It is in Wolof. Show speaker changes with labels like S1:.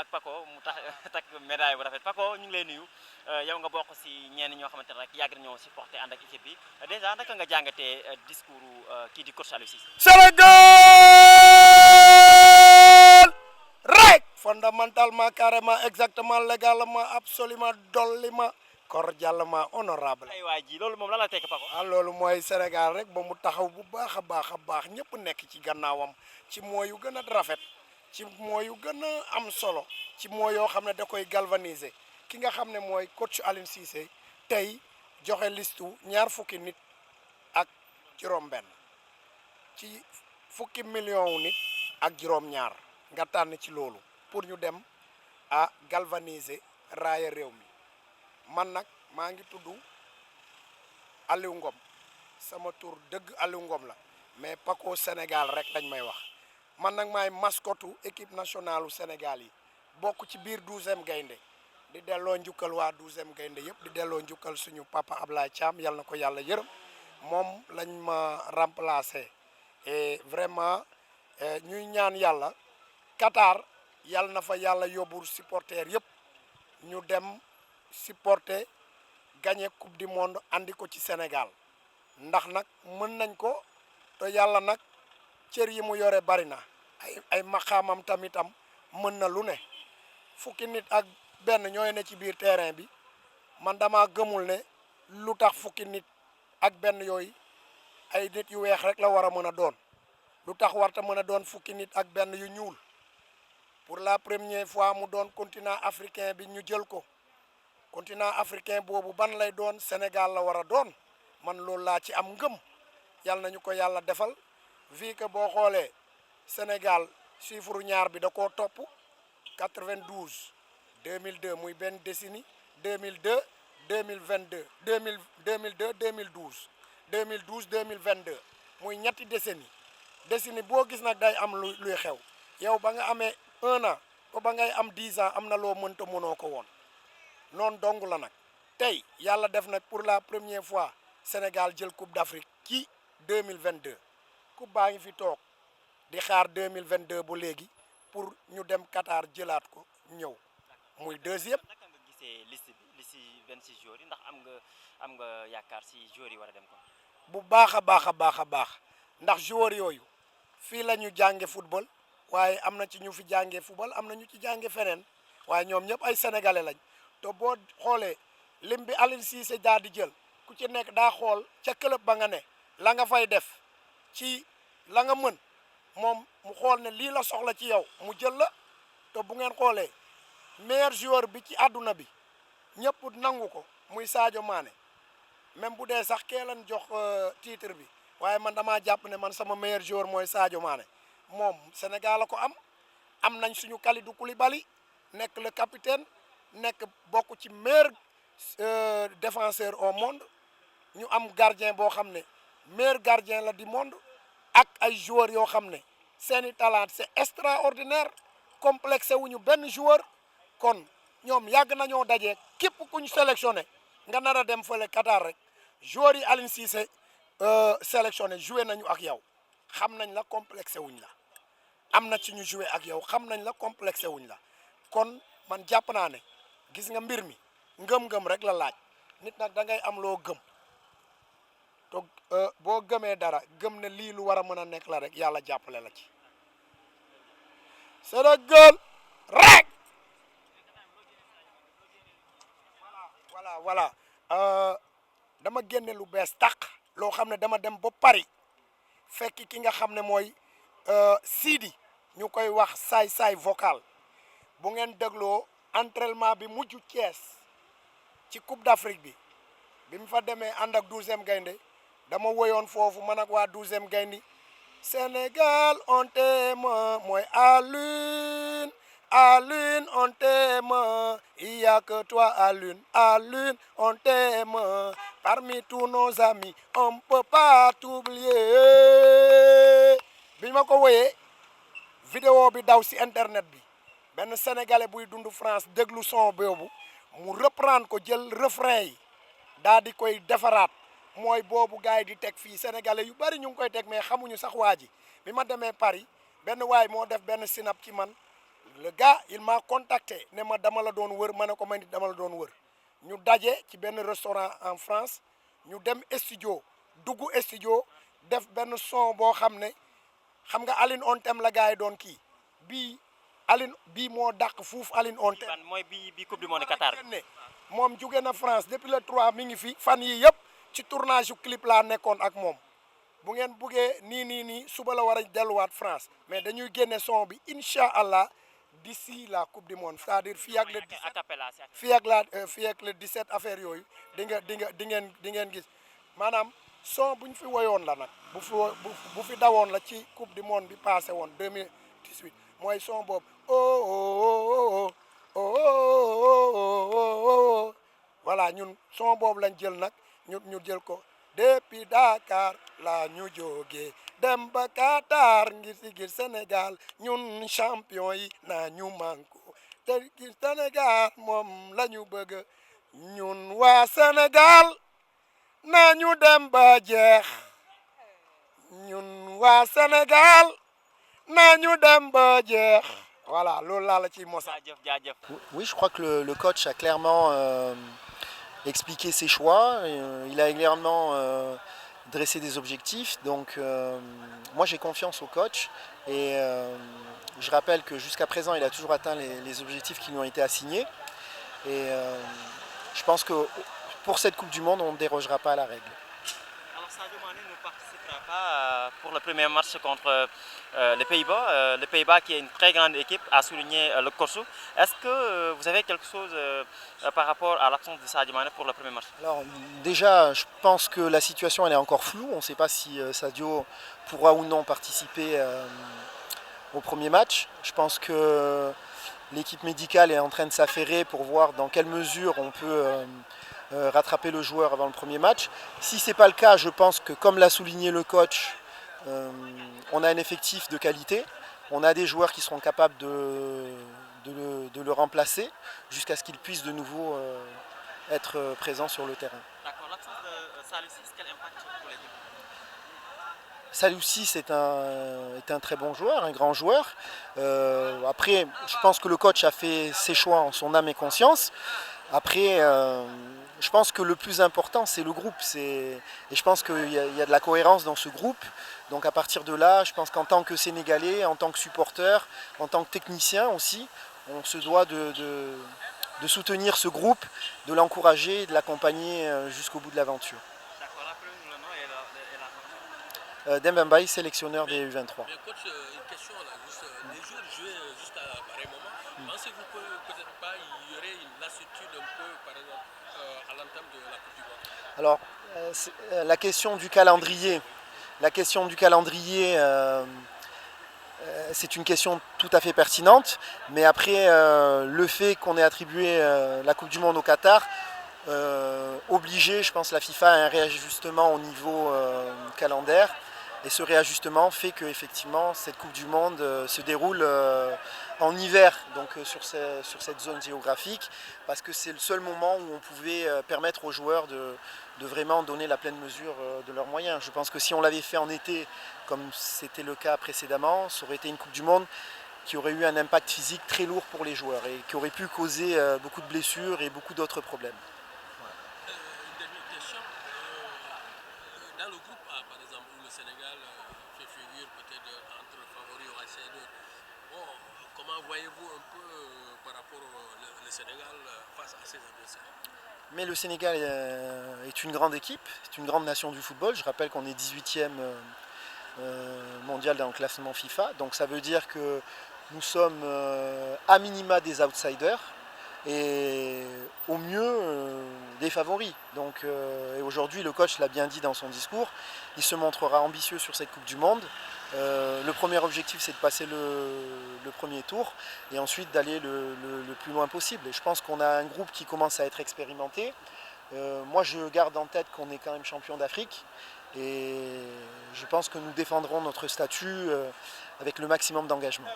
S1: ak Paco mu tax takk médaille bu rafet Paco ñu ngi lay nuyu yow nga bokk si ñenn ñoo xamante ne rek yàgg nañoo supporté ànd ak équipe bi dèjà naka nga jàngatee discours kii di coach Aliou Cissé.
S2: Sénégal rek fondamentalement carrément exactement légalement absolument dollement cordialement honorable
S1: ay waa ji loolu moom lan la tekk Paco.
S2: loolu mooy Sénégal rek ba mu taxaw bu baax a baax ñëpp nekk ci gannaawam ci mooyu gën a rafet ci mooyu gën a am solo ci mooy yoo xam ne da koy galvaniser ki nga xam ne mooy coach Aliou Cissé tey joxe listu ñaar fukki nit ak juróom-benn ci fukki million wu nit ak juróom-ñaar nga tànn ci loolu pour ñu dem galvaniser raaya réew mi man nag maa ngi tudd Aliou Ngom sama tur dëgg Aliou Ngom la mais Paco Sénégal rek lañ may wax man nag maay mascotte équipe nationale u Sénégal yi bokk ci biir 12e gaynde di delloo njukkal waa 12e gaynde yëpp di delloo njukkal suñu papa Ablaye Thiam yal na ko yàlla yërëm moom lañ ma remplacer et vraiment ñuy ñaan yàlla Qatar yal na fa yàlla yóbbu supporter yëpp ñu dem supporter gagné coupe du monde andi ko ci Sénégal ndax nag mën nañ ko te yàlla nag cër yi mu yore bari na ay maqaamam tamitam mën na lu ne fukki nit ak benn ñooy ne ci biir terrain bi man dama gëmul ne lu tax fukki nit ak benn yooyu ay nit yu weex rek la war a mën a doon lu tax warta mën a doon fukki nit ak benn yu ñuul pour la première fois mu doon continent africain bi ñu jël ko continent africain boobu ban lay doon Sénégal la war a doon man loolu laa ci am ngëm yàlla nañu ko yàlla defal vu que boo xoolee Sénégal chiffre ñaar bi da koo topp 92 2002 muy benn décennie 2002 2022 2002 2012 2012 2022 muy ñetti décennie boo gis nag day am luy xew yow ba nga amee 1 an ba ngay am 10 ans am na loo mënta mënoo ko woon noonu dong la nag tey yàlla def nag pour la première fois Sénégal jël coupe d'Afrique ci 2022 coupe baa ngi fi toog di xaar 2022 bu léegi pour ñu dem Qatar jëlaat ko ñëw muy deuxième.
S1: naka nga gisee liste 26 joueurs yi ndax am nga yaakaar si joueurs yi war a dem ko.
S2: bu baax a baax ndax joueurs yooyu fii la ñu jànge football waaye am na ci ñu fi jàngee football am na ñu ci jànge feneen waaye ñoom ñëpp ay sénégalais lañ te boo xoolee lim bi Aliou Cissé daa di jël ku ci nekk daa xool ca club ba nga ne la nga fay def ci la nga mën moom mu xool ne lii la soxla ci yow mu jël la te bu ngeen xoolee meilleur joueur bi ci àdduna bi ñëpp nangu ko muy Sadio Mané même bu dee sax kee lan jox titre bi waaye man damaa jàpp ne man sama meilleur joueur mooy Sadio Mané moom Sénégal la ko am nañ suñu Kalidou Koulibaly nekk le capitaine nekk bokk ci meilleur défenseur au monde ñu am gardien boo xam ne meilleur gardien la du monde ak ay joueurs yoo xam ne seeni talent c'est extraordinaire complexé wuñu benn joueur kon ñoom yàgg nañoo daje képp ku ñu sélectionné nga nar a dem fële Qatar rek joueurs yi Aliou Cissé sélectionné joué nañu ak yow xam nañ la complexé wuñ la am na ci ñu joué ak yow xam nañ la complexé wuñ la kon man jàpp naa ne gis nga mbir mi ngëm-ngëm rek la laaj nit nag da ngay am loo gëm te boo gëmee dara gëm ne lii lu war a mën a nekk la rek yàlla jàppale la ci Sénégal rek voilà dama génne lu bees tàq loo xam ne dama dem ba Paris fekk ki nga xam ne mooy Sidi ñu koy wax saay vocal bu ngeen dégloo entraînement bi mujj Thiès ci Coupe d'Afrique bi mu fa demee ànd ak 12e gaynde dama woyoon foofu man ak waa 12e gaynde Sénégal on t'aime mooy Alioune on t'aime il y a que toi Alioune on t'aime parmi tous nos amis on peut pas t'oublier bi ma ko woyee vidéo bi daw si internet bi benn sénégalais buy dund France déglu son boobu mu reprendre ko jël refrain yi daa di koy defaraat mooy boobu gars yi di teg fii sénégalais yu bari ñu ngi koy teg mais xamuñu sax waa ji bi ma demee Paris benn waay moo def benn sinap ci man le gars il m'a contacté ne ma dama la doon wër ma ne ko man dama la doon wër ñu daje ci benn restaurant en France ñu dem studio dugg studio def benn son boo xam ne xam nga Aline on Thème la gars yi doon kii bii Aline bii moo dàq fuuf Aline on Thème.
S1: ban mooy bi coupe du monde Qatar bi.
S2: moom jóge na France depuis le 3 mi ngi fi fan yi yëpp ci tournage yu clip laa nekkoon ak moom bu ngeen buggee nii suba la war a delluwaat France mais dañuy génne son bi incha allah d'ici la coupe du monde c'est-à-dire fii ak le 17 fii ak le 17 affaire yooyu di ngeen gis maanaam son bu ñu fi woyoon la nag bu fi dawoon la ci coupe du monde bi passé woon 2018 mooy son boobu voilà ñun son boobu lañ jël nag ñu jël ko depuis Dakar la ñu jógee dem ba Qatar ngir sigil Sénégal ñun champion yi naa ñu manko te ngir Sénégal moom la ñu bëgg ñun waa Sénégal naa ñu dem ba jeex ñun waa Sénégal naa ñu dem ba jeex voilà loolu laa la ciy mosa.
S1: jaajëf.
S3: Oui, je crois que le coach a clairement expliqué ses choix. Il a clairement dressé des objectifs. Donc, moi, j'ai confiance au coach. Et je rappelle que jusqu'à présent, il a toujours atteint les objectifs qui lui ont été assignés. Et je pense que pour cette Coupe du Monde, on ne dérogera pas à la règle.
S1: Alors, Sadio Mané ne participera pas pour le premier match contre les Pays-Bas. Les Pays-Bas qui est une très grande équipe, a souligné le coach. Est-ce que vous avez quelque chose par rapport à l'absence de Sadio Mané pour le premier match?
S3: Alors déjà, je pense que la situation elle est encore floue. On ne sait pas si Sadio pourra ou non participer au premier match. Je pense que l'équipe médicale est en train de s'affairer pour voir dans quelle mesure on peut rattraper le joueur avant le premier match. Si ce n'est pas le cas, je pense que comme l'a souligné le coach, on a un effectif de qualité. On a des joueurs qui seront capables de le remplacer jusqu'à ce qu'il puisse de nouveau être présent sur le terrain.
S1: D'accord. L'absence de Saliou Ciss, quel impact pour l'équipe?
S3: Saliou Ciss est un très bon joueur, un grand joueur. Après, je pense que le coach a fait ses choix en son âme et conscience. Après, je pense que le plus important, c'est le groupe. Et je pense qu'il y a de la cohérence dans ce groupe. Donc à partir de là, je pense qu'en tant que Sénégalais, en tant que supporter, en tant que technicien aussi, on se doit de soutenir ce groupe, de l'encourager et de l'accompagner jusqu'au bout de l'aventure.
S1: D'accord. Rappelez-nous le nom et la
S3: Demba Mbaye, sélectionneur des U23.
S4: Mais coach, une question là, les jours joués jusqu'à pareil moment, pensez-vous que peut-être pas il y aurait une lassitude un peu par exemple à l'entame de la Coupe du Monde?
S3: Alors, la question du calendrier, c'est une question tout à fait pertinente, mais après le fait qu'on ait attribué la Coupe du Monde au Qatar, obligé, je pense, la FIFA à un réajustement au niveau calendaire. Et ce réajustement fait qu'effectivement cette Coupe du Monde se déroule en hiver, donc sur cette zone géographique, parce que c'est le seul moment où on pouvait permettre aux joueurs de vraiment donner la pleine mesure de leurs moyens. Je pense que si on l'avait fait en été, comme c'était le cas précédemment, ça aurait été une Coupe du Monde qui aurait eu un impact physique très lourd pour les joueurs et qui aurait pu causer beaucoup de blessures et beaucoup d'autres problèmes.
S4: Une dernière question. Dans le groupe A, par exemple, où le Sénégal fait figure peut-être entre favoris au ACD, bon, comment voyez-vous un peu par rapport au Sénégal face à ses adversaires?
S3: Mais le Sénégal est une grande équipe, c'est une grande nation du football. Je rappelle qu'on est 18e mondial dans le classement FIFA. Donc ça veut dire que nous sommes à minima des outsiders et au mieux des favoris. Donc, et aujourd'hui, le coach l'a bien dit dans son discours, il se montrera ambitieux sur cette Coupe du Monde. Le premier objectif, c'est de passer le premier tour et ensuite d'aller le plus loin possible. Et je pense qu'on a un groupe qui commence à être expérimenté. Moi, je garde en tête qu'on est quand même champion d'Afrique et je pense que nous défendrons notre statut avec le maximum d'engagement.